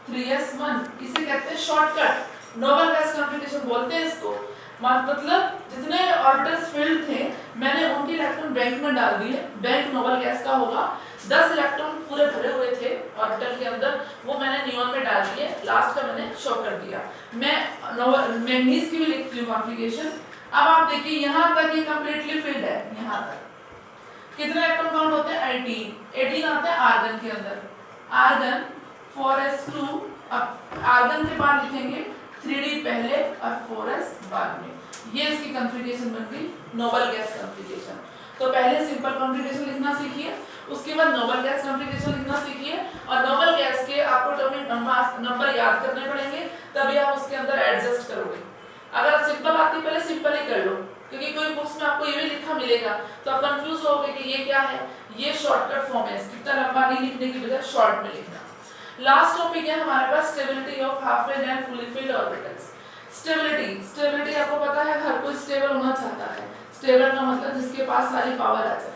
3s1, इसे कहते हैं शॉर्टकट, नोबल गैस कॉन्फ़िगरेशन बोलते हैं इसको। मतलब जितने ऑर्बिटल्स फील्ड थे मैंने उनके इलेक्ट्रॉन बैंक में डाल दिए, बैंक नोबल गैस का होगा। 10 इलेक्ट्रॉन पूरे भरे हुए थे ऑर्बिटल के अंदर, वो मैंने नियॉन में डाल दिए, लास्ट का मैंने शो कर दिया। मैं मैंगनीज की भी लिखती हूँ कॉन्फ़िगरेशन। अब आप देखिए यहाँ तक ये कंप्लीटली फिल्ड है, यहाँ तक कितने इलेक्ट्रॉन काउंट होते हैं 18 आते हैं आर्गन के अंदर, आर्गन 4s2। अब आर्गन के बाद लिखेंगे 3d पहले और 4s बाद में, ये इसकी कॉन्फ़िगरेशन बन गई नोबल गैस कॉन्फ़िगरेशन। तो पहले सिंपल कॉन्फ़िगरेशन लिखना सीखिए, उसके बाद नोबल गैस कॉन्फ़िगरेशन लिखना सीखिए, और नोबल गैस के आपको एटॉमिक नंबर याद करने पड़ेंगे, तभी आप उसके अंदर एडजस्ट करोगे। अगर सिंपल आती पहले सिंपल ही कर लो, क्योंकि कोई बुक्स में आपको ये भी लिखा मिलेगा तो आप कंफ्यूज होगे कि ये क्या है, ये शॉर्टकट फॉर्म है, इतना लंबा नहीं लिखने की बजाय शॉर्ट में लिखना। लास्ट टॉपिक है हमारे पास stability of half filled and fully filled orbitals. Stability आपको पता है हर कोई स्टेबल होना चाहता है, स्टेबल का मतलब जिसके पास सारी पावर आ जाए।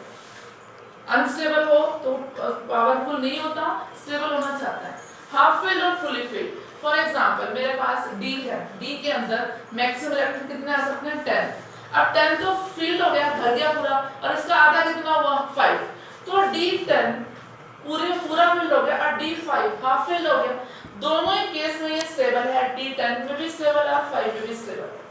अनस्टेबल हो तो पावरफुल नहीं होता, स्टेबल होना चाहता है। हाफ फिल्ड और फुली फिल्ड, फॉर एग्जांपल मेरे पास D है, D के अंदर मैक्सिमम इलेक्ट्रॉन कितने आ सकते हैं 10। अब 10 तो फील्ड हो गया, भर गया पूरा, और इसका आधा कितना हुआ 5, तो D10 पूरा फील्ड हो गया और D5 हाफ फील्ड हो गया। दोनों ही केस में ये स्टेबल है, D10 में भी स्टेबल है और 5 में भी स्टेबल है।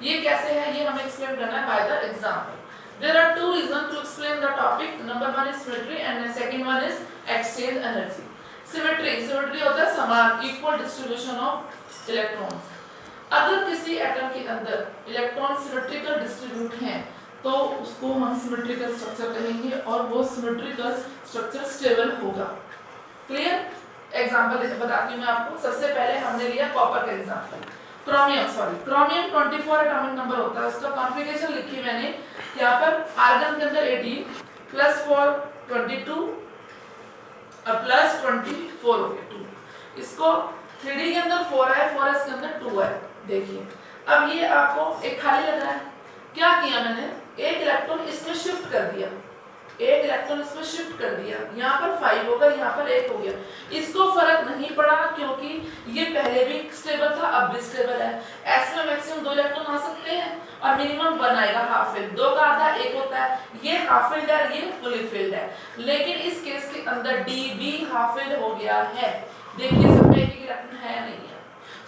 ये कैसे है ये हमें एक्सप्लेन करना है by the example. There are two reasons to explain the topic. Number one is symmetry and the second one is exchange energy. Symmetry होता है समान, equal distribution of electrons. अगर किसी एटम के अंदर इलेक्ट्रॉन सिमेट्रिकल डिस्ट्रीब्यूट हैं तो उसको हम सिमेट्रिकल स्ट्रक्चर कहेंगे और वो सिमेट्रिकल स्ट्रक्चर स्टेबल होगा। क्लियर? एग्जांपल बताती हूँ मैं आपको। सबसे पहले हमने लिया कॉपर का एग्जांपल, क्रोमियम 24 एटॉमिक नंबर होता है, उसका कॉन्फ़िगरेशन लिखी मैंने यहाँ पर। आर्गन के अंदर 18 प्लस 4 22 और प्लस 24 हो गया 2। इसको 3D के अंदर 4 है, 4s के अंदर 2 है। देखिए अब ये आपको एक खाली लग रहा है, क्या किया मैंने, एक इलेक्ट्रॉन इसमें शिफ्ट कर दिया, एक इलेक्ट्रॉन इसमें शिफ्ट कर दिया, यहाँ पर 5 होगा, यहाँ पर 1 हो गया। इसको फर्क नहीं पड़ा क्योंकि ये पहले भी स्टेबल था, अब भी स्टेबल है। S में मैक्सिमम 2 इलेक्ट्रॉन आ सकते हैं और मिनिमम 1 आएगा हाफ फिल्ड, 2 का आधा 1 होता है, ये हाफ फिल्ड है, ये फुली फिल्ड है। लेकिन इस केस के अंदर D भी हाफ फिल्ड हो गया है। देखिए सब में एक इलेक्ट्रॉन है नहीं है।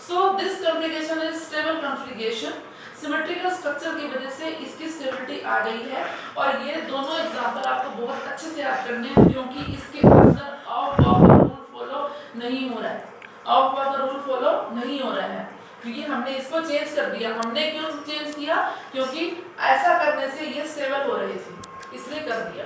So this configuration is stable configuration. Symmetrical structure की वजह से इसकी स्टेबिलिटी आ गई है। और ये दोनों एग्जांपल आपको बहुत अच्छे से याद करने हैं क्योंकि इसके अंदर ऑफ का रूल फॉलो नहीं हो रहा है, ऑफ का रूल फॉलो नहीं हो रहा है क्योंकि हमने इसको चेंज कर दिया। हमने क्यों चेंज किया? क्योंकि ऐसा करने से ये स्टेबल हो रही थी, इसलिए कर दिया।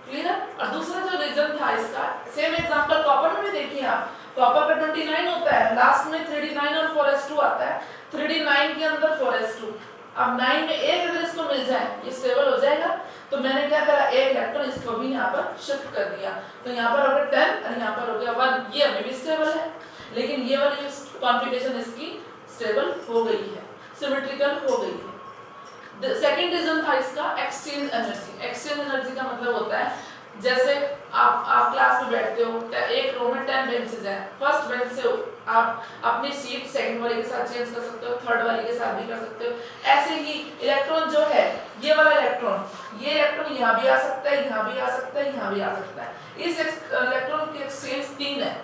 क्लियर? और दूसरा जो रीजन था इसका, सेम एग्जांपल कॉपर में भी देखिए आप, कॉपर का 29 होता है, लास्ट में 3d9 और 4s2 आता है, 3d9 के अंदर 4s2। अब 9 में एक अगर इसको मिल जाए ये स्टेबल हो जाएगा, तो मैंने क्या करा, एक इलेक्ट्रॉन इसको भी यहाँ पर शिफ्ट कर दिया, तो यहाँ पर हो गया 10 और यहाँ पर हो गया 1। ये अभी भी स्टेबल है, लेकिन ये वाली कॉन्फ़िगरेशन इसकी स्टेबल हो गई है, सिमेट्रिकल हो गई है। सेकेंड रीजन था इसका एक्सचेंज एनर्जी। एक्सचेंज एनर्जी का मतलब होता है जैसे आप क्लास में बैठते हो, एक रो में 10 बेंचेस हैं, फर्स्ट बेंच से आप अपनी सीट सेकंड वाले के साथ चेंज कर सकते हो, थर्ड वाले के साथ भी कर सकते हो। ऐसे ही इलेक्ट्रॉन जो है, ये वाला इलेक्ट्रॉन, ये इलेक्ट्रॉन यहाँ भी आ सकता है, यहाँ भी आ सकता है, यहाँ भी आ सकता है। इस इलेक्ट्रॉन की एक्सचेंज 3 है,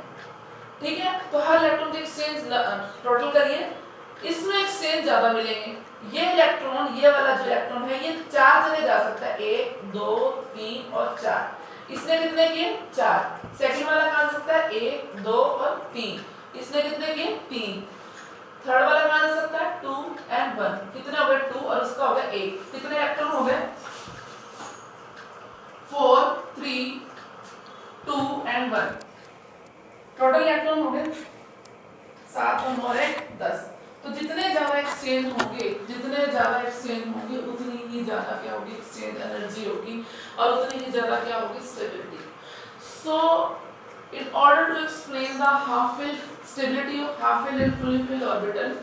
ठीक है। तो हर इलेक्ट्रॉन की एक्सचेंज टोटल करिए, इसमें एक्सचेंज ज्यादा मिलेंगे। ये इलेक्ट्रॉन, ये वाला जो इलेक्ट्रॉन है, ये 4 जगह जा सकता है, 1 2 3 और 4। इसने कितने किए? 4। सेकंड वाला कहां जा सकता है? 1 2 और 3। इसने कितने किए? 3। थर्ड वाला कहां जा सकता है? 2 and 1। कितने हो गए? 2 और उसका हो गया 1। कितने इलेक्ट्रॉन हो गए? 4 3 2 and 1। टोटल इलेक्ट्रॉन हो गए 7 और 1 10। तो जितने ज्यादा एक्सचेंज होंगे, जितने ज्यादा एक्सचेंज होंगे, उतनी ही ज्यादा क्या होगी? एक्सचेंज एनर्जी होगी, और उतनी ही ज्यादा क्या होगी? Stability. So in order to explain the half-filled stability of half-filled and fully filled orbital,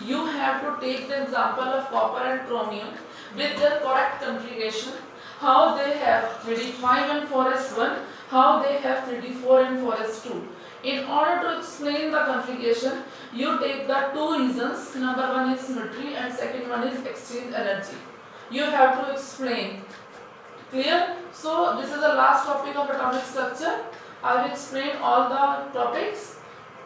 you have to take the example of copper and chromium with their correct configuration, how they have 3d5 and 4s1, how they have 3d4 and 4s2. In order to explain the configuration, you take the two reasons. Number one is symmetry and second one is exchange energy. You have to explain. Clear? So this is the last topic of atomic structure. I will explain all the topics.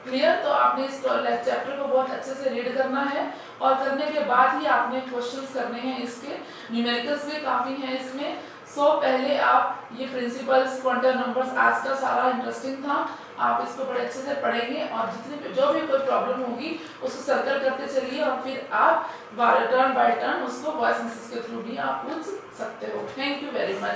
Clear? तो आपने इस चैप्टर को बहुत अच्छे से रीड करना है, और करने के बाद ही आपने क्वेश्चंस करने हैं। इसके न्यूमेरिकल्स भी काफ़ी हैं इसमें। सो पहले आप ये प्रिंसिपल्स, क्वांटम नंबर्स, आज का सारा इंटरेस्टिंग था, आप इसको बड़े अच्छे से पढ़ेंगे, और जितने जो भी कोई प्रॉब्लम होगी उसको सर्कल करते चलिए, और फिर आप टर्न बाय टर्न उसको वॉइस मैसेज के थ्रू भी आप पूछ सकते हो। Thank you very much.